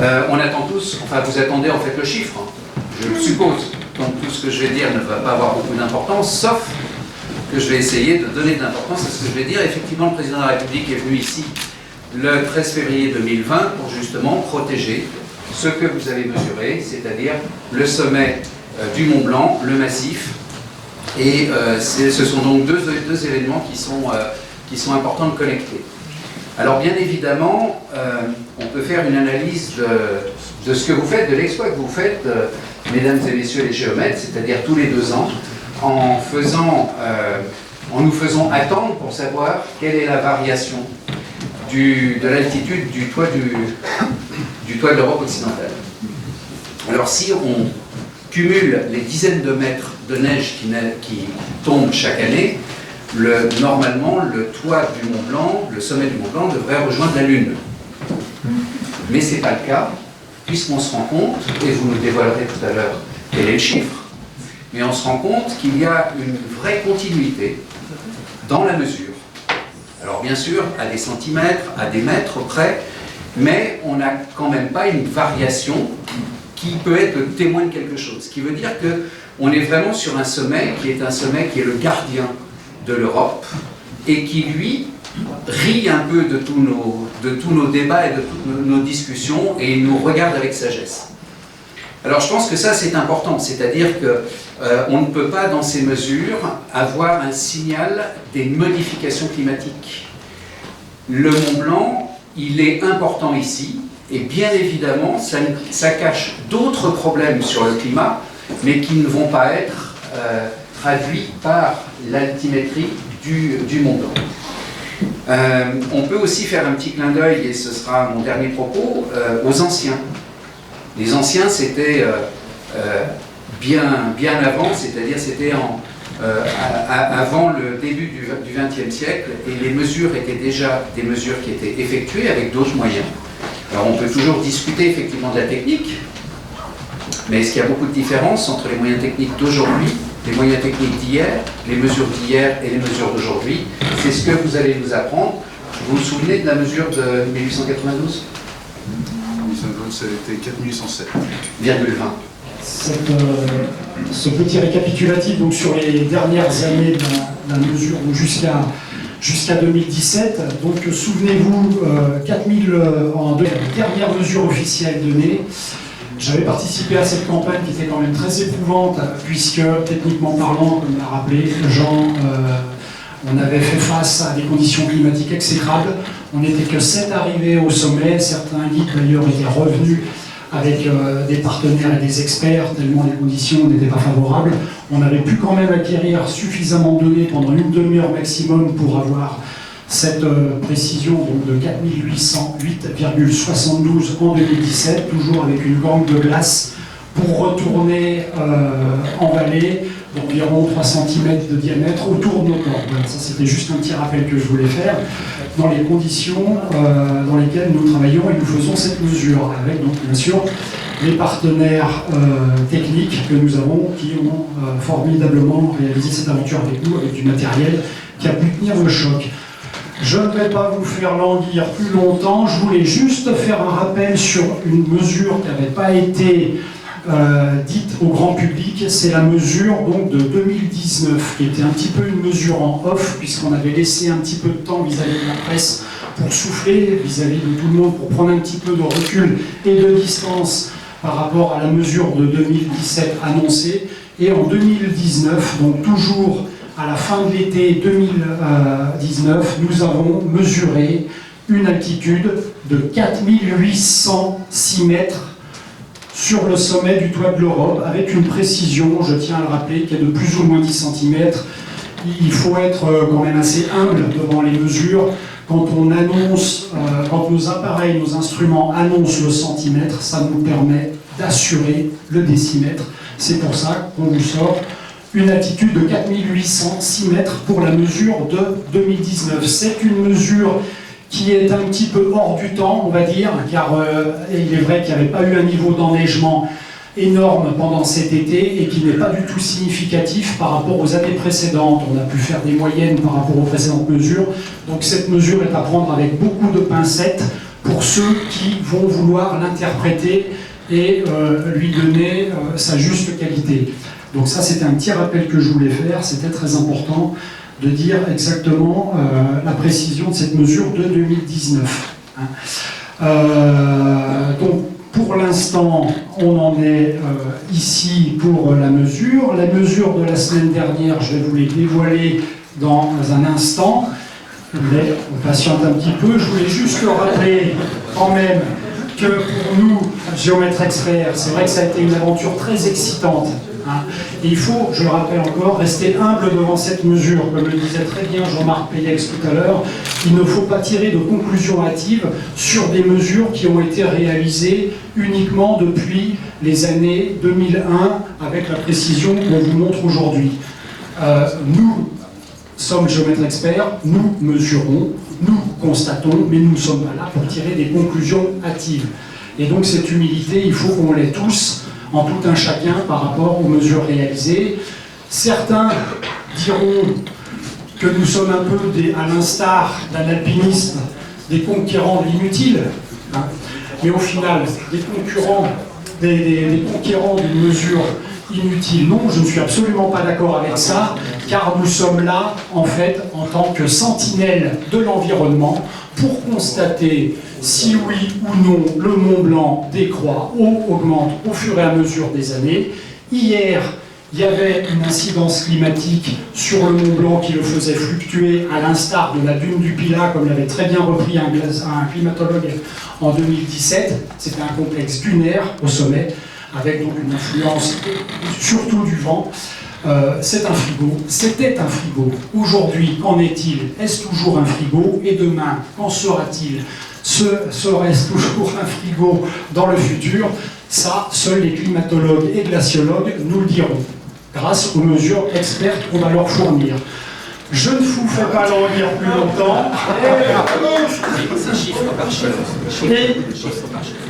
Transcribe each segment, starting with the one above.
On attend tous, enfin vous attendez en fait le chiffre, hein, je suppose. Donc tout ce que je vais dire ne va pas avoir beaucoup d'importance, sauf que je vais essayer de donner de l'importance à ce que je vais dire. Effectivement, le président de la République est venu ici le 13 février 2020 pour justement protéger ce que vous avez mesuré, c'est-à-dire le sommet du Mont Blanc, le massif. Et ce sont donc deux événements qui sont importants de connecter. Alors bien évidemment, on peut faire une analyse de ce que vous faites, de l'exploit que vous faites, mesdames et messieurs les géomètres, c'est-à-dire tous les 2 ans, en nous faisant attendre pour savoir quelle est la variation de l'altitude du toit de l'Europe occidentale. Alors si on cumule les dizaines de mètres de neige qui tombent chaque année, normalement le toit du Mont Blanc, le sommet du Mont Blanc devrait rejoindre la Lune. Mais ce n'est pas le cas, puisqu'on se rend compte, et vous nous dévoilerez tout à l'heure quel est le chiffre, mais on se rend compte qu'il y a une vraie continuité dans la mesure. Alors bien sûr, à des centimètres, à des mètres près, mais on n'a quand même pas une variation qui peut être le témoin de quelque chose. Ce qui veut dire qu'on est vraiment sur un sommet qui est le gardien de l'Europe et qui, lui, rit un peu de tous nos débats et de toutes nos discussions et il nous regarde avec sagesse. Alors je pense que ça c'est important, c'est-à-dire qu'on ne peut pas dans ces mesures avoir un signal des modifications climatiques. Le Mont Blanc, il est important ici, et bien évidemment ça cache d'autres problèmes sur le climat, mais qui ne vont pas être traduits par l'altimétrie du Mont Blanc. On peut aussi faire un petit clin d'œil, et ce sera mon dernier propos, aux anciens. Les anciens, c'était bien avant, c'est-à-dire c'était avant le début du XXe siècle, et les mesures étaient déjà des mesures qui étaient effectuées avec d'autres moyens. Alors on peut toujours discuter effectivement de la technique, mais est-ce qu'il y a beaucoup de différences entre les moyens techniques d'aujourd'hui, les moyens techniques d'hier, les mesures d'hier et les mesures d'aujourd'hui? C'est ce que vous allez nous apprendre. Vous vous souvenez de la mesure de 1892 ? Ça a été 4807,20. Ce petit récapitulatif donc, sur les dernières années de la mesure jusqu'à 2017. Donc souvenez-vous, 4000 en dernière mesure officielle donnée. J'avais participé à cette campagne qui était quand même très éprouvante, puisque techniquement parlant, comme l'a rappelé Jean, on avait fait face à des conditions climatiques exécrables. On n'était que 7 arrivés au sommet. Certains guides d'ailleurs étaient revenus avec des partenaires et des experts, tellement les conditions n'étaient pas favorables. On avait pu quand même acquérir suffisamment de données pendant une demi-heure maximum pour avoir cette précision donc de 4808,72 en 2017, toujours avec une gangue de glace pour retourner en vallée d'environ 3 cm de diamètre autour de nos corps. Voilà, ça c'était juste un petit rappel que je voulais faire dans les conditions dans lesquelles nous travaillons et nous faisons cette mesure, avec donc bien sûr les partenaires techniques que nous avons qui ont formidablement réalisé cette aventure avec nous, avec du matériel qui a pu tenir le choc. Je ne vais pas vous faire languir plus longtemps, je voulais juste faire un rappel sur une mesure qui n'avait pas été dite au grand public. C'est la mesure donc, de 2019, qui était un petit peu une mesure en off, puisqu'on avait laissé un petit peu de temps vis-à-vis de la presse pour souffler, vis-à-vis de tout le monde, pour prendre un petit peu de recul et de distance par rapport à la mesure de 2017 annoncée. Et en 2019, donc toujours à la fin de l'été 2019, nous avons mesuré une altitude de 4806 mètres sur le sommet du toit de l'Europe, avec une précision, je tiens à le rappeler, qui est de plus ou moins 10 cm. Il faut être quand même assez humble devant les mesures. Quand on annonce, quand nos appareils, nos instruments annoncent le centimètre, ça nous permet d'assurer le décimètre. C'est pour ça qu'on vous sort une altitude de 4806 mètres pour la mesure de 2019. C'est une mesure qui est un petit peu hors du temps, on va dire, car il est vrai qu'il n'y avait pas eu un niveau d'enneigement énorme pendant cet été et qui n'est pas du tout significatif par rapport aux années précédentes. On a pu faire des moyennes par rapport aux précédentes mesures, donc cette mesure est à prendre avec beaucoup de pincettes. pour ceux qui vont vouloir l'interpréter et lui donner sa juste qualité. Donc ça, c'était un petit rappel que je voulais faire, c'était très important de dire exactement la précision de cette mesure de 2019. Donc pour l'instant, on en est ici pour la mesure. La mesure de la semaine dernière, je vais vous les dévoiler dans un instant. Mais on patiente un petit peu. Je voulais juste le rappeler quand même que pour nous, géomètres experts, c'est vrai que ça a été une aventure très excitante. Et il faut, je le rappelle encore, rester humble devant cette mesure. Comme le disait très bien Jean-Marc Payex tout à l'heure, il ne faut pas tirer de conclusions hâtives sur des mesures qui ont été réalisées uniquement depuis les années 2001, avec la précision qu'on vous montre aujourd'hui. Nous sommes géomètres experts, nous mesurons, nous constatons, mais nous ne sommes pas là pour tirer des conclusions hâtives. Et donc cette humilité, il faut qu'on l'ait tous, en tout un chacun, par rapport aux mesures réalisées. Certains diront que nous sommes un peu, à l'instar d'un alpiniste, des conquérants de l'inutile, mais au final, des conquérants d'une mesure inutile. Non, je ne suis absolument pas d'accord avec ça, car nous sommes là, en fait, en tant que sentinelles de l'environnement, pour constater si oui ou non le Mont Blanc décroît ou augmente au fur et à mesure des années. Hier, il y avait une incidence climatique sur le Mont Blanc qui le faisait fluctuer, à l'instar de la dune du Pilat, comme l'avait très bien repris un climatologue en 2017. C'était un complexe dunaire au sommet, avec donc une influence surtout du vent. C'est un frigo, c'était un frigo. Aujourd'hui, qu'en est-il? Est-ce toujours un frigo? Et demain, qu'en sera-t-il? Serait-ce toujours un frigo dans le futur? Ça, seuls les climatologues et glaciologues nous le diront, grâce aux mesures expertes qu'on va leur fournir. Je ne vous fais pas l'envie plus longtemps.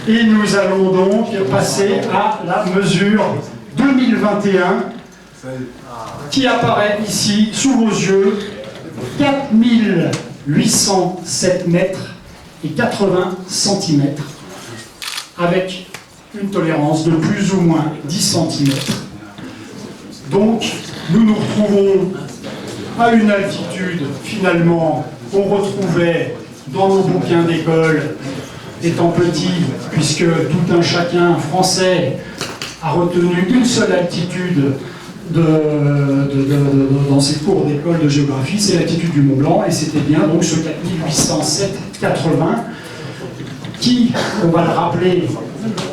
Et nous allons donc passer à la mesure 2021 qui apparaît ici sous vos yeux, 4807 mètres et 80 cm, avec une tolérance de plus ou moins 10 cm. Donc, nous nous retrouvons à une altitude, finalement, qu'on retrouvait dans nos bouquins d'école, étant petit, puisque tout un chacun français a retenu une seule altitude dans ses cours d'école de géographie, c'est l'altitude du Mont Blanc, et c'était bien donc ce 4807,80 qui, on va le rappeler,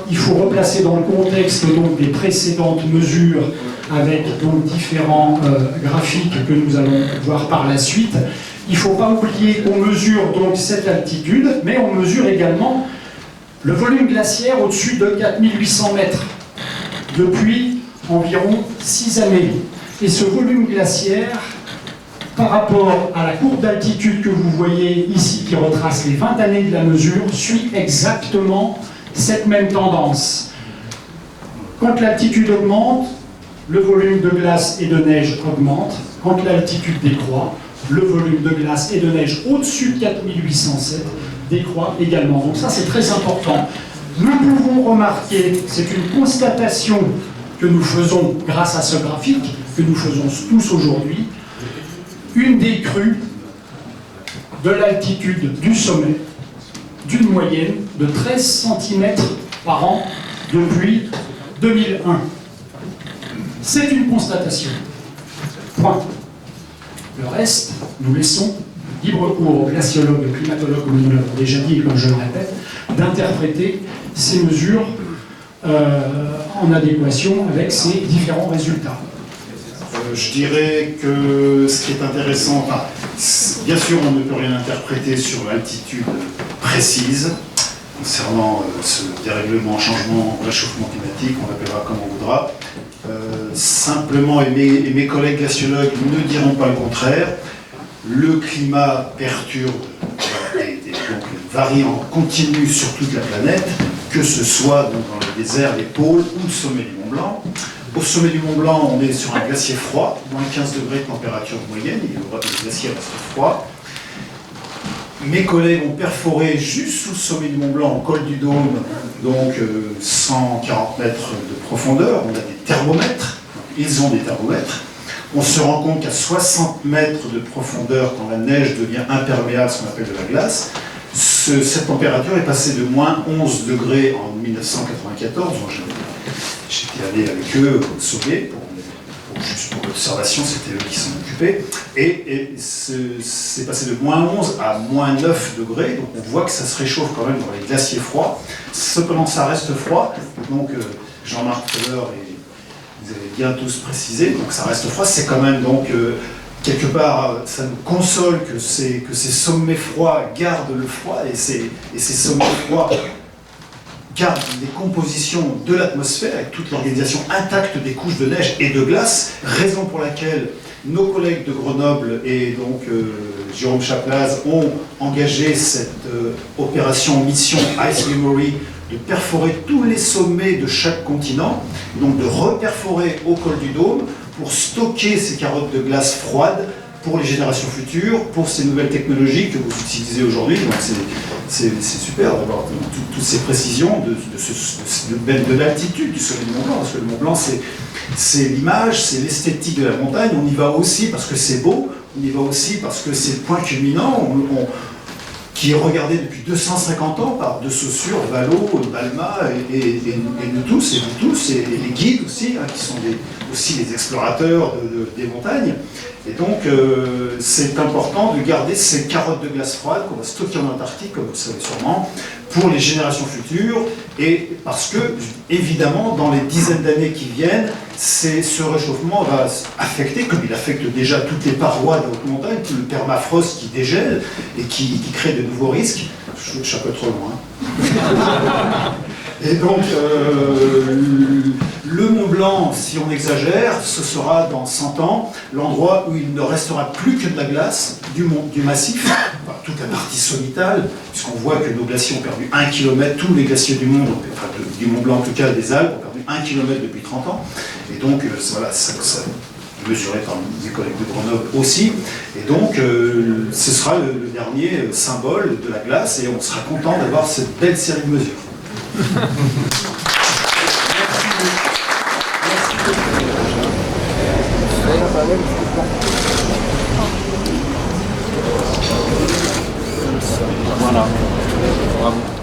il faut replacer dans le contexte donc des précédentes mesures avec donc différents graphiques que nous allons voir par la suite. Il ne faut pas oublier qu'on mesure donc cette altitude, mais on mesure également le volume glaciaire au-dessus de 4800 mètres depuis environ 6 années. Et ce volume glaciaire, par rapport à la courbe d'altitude que vous voyez ici, qui retrace les 20 années de la mesure, suit exactement cette même tendance. Quand l'altitude augmente, le volume de glace et de neige augmente. Quand l'altitude décroît, le volume de glace et de neige au-dessus de 4807 décroît également. Donc ça, c'est très important. Nous pouvons remarquer, c'est une constatation que nous faisons grâce à ce graphique, que nous faisons tous aujourd'hui, une décrue de l'altitude du sommet d'une moyenne de 13 cm par an depuis 2001. C'est une constatation. Point. Le reste, nous laissons libre cours aux glaciologues, aux climatologues, comme nous l'avons déjà dit et comme je le répète, d'interpréter ces mesures en adéquation avec ces différents résultats. Je dirais que ce qui est intéressant, enfin, bien sûr on ne peut rien interpréter sur l'altitude précise concernant ce dérèglement, changement, réchauffement climatique, on l'appellera comme on voudra. Simplement, et mes collègues glaciologues ne diront pas le contraire, le climat perturbe et donc varie en continu sur toute la planète, que ce soit donc dans le désert, les pôles ou le sommet du Mont Blanc. Au sommet du Mont Blanc, on est sur un glacier froid, moins 15 degrés de température moyenne, le glacier reste froid. mes collègues ont perforé juste sous le sommet du Mont Blanc, au col du Dôme, donc 140 mètres de profondeur. On a des thermomètres, ils ont des thermomètres. On se rend compte qu'à 60 mètres de profondeur, quand la neige devient imperméable, ce qu'on appelle de la glace, cette température est passée de moins 11 degrés en 1994. J'étais allé avec eux au sommet, juste pour l'observation, c'était eux qui s'en occupaient. Et c'est passé de moins 11 à moins 9 degrés, donc on voit que ça se réchauffe quand même dans les glaciers froids. Cependant, ça reste froid, donc Jean-Marc tout à l'heure, vous avez bien tous précisé, donc ça reste froid, c'est quand même donc... quelque part, ça nous console que ces sommets froids gardent le froid, et ces sommets froids gardent les compositions de l'atmosphère, avec toute l'organisation intacte des couches de neige et de glace, raison pour laquelle nos collègues de Grenoble et donc Jérôme Chaplaz ont engagé cette opération Mission Ice Memory, de perforer tous les sommets de chaque continent, donc de reperforer au col du Dôme, pour stocker ces carottes de glace froides pour les générations futures, pour ces nouvelles technologies que vous utilisez aujourd'hui. Donc c'est super d'avoir toutes ces précisions de l'altitude du sommet du Mont Blanc, parce que le Mont Blanc c'est l'image, c'est l'esthétique de la montagne. On y va aussi parce que c'est beau, on y va aussi parce que c'est le point culminant, qui est regardé depuis 250 ans par De Saussure, Vallot, Balma et nous tous, et vous tous, et les guides aussi, qui sont aussi les explorateurs des montagnes. Et donc, c'est important de garder ces carottes de glace froide qu'on va stocker en Antarctique, comme vous le savez sûrement, pour les générations futures, et parce que, évidemment, dans les dizaines d'années qui viennent, ce réchauffement va affecter, comme il affecte déjà toutes les parois de la haute montagne, tout le permafrost qui dégèle et qui crée de nouveaux risques. Je suis un peu trop loin. Et donc, le Mont Blanc, si on exagère, ce sera dans 100 ans l'endroit où il ne restera plus que de la glace du massif, enfin, toute la partie sommitale, puisqu'on voit que nos glaciers ont perdu 1 km, tous les glaciers du monde, enfin, du Mont Blanc en tout cas, des Alpes, ont perdu 1 km depuis 30 ans. Et donc, voilà, ça mesuré par mes collègues de Grenoble aussi. Et donc, ce sera le dernier symbole de la glace, et on sera content d'avoir cette belle série de mesures. Voilà. Bravo.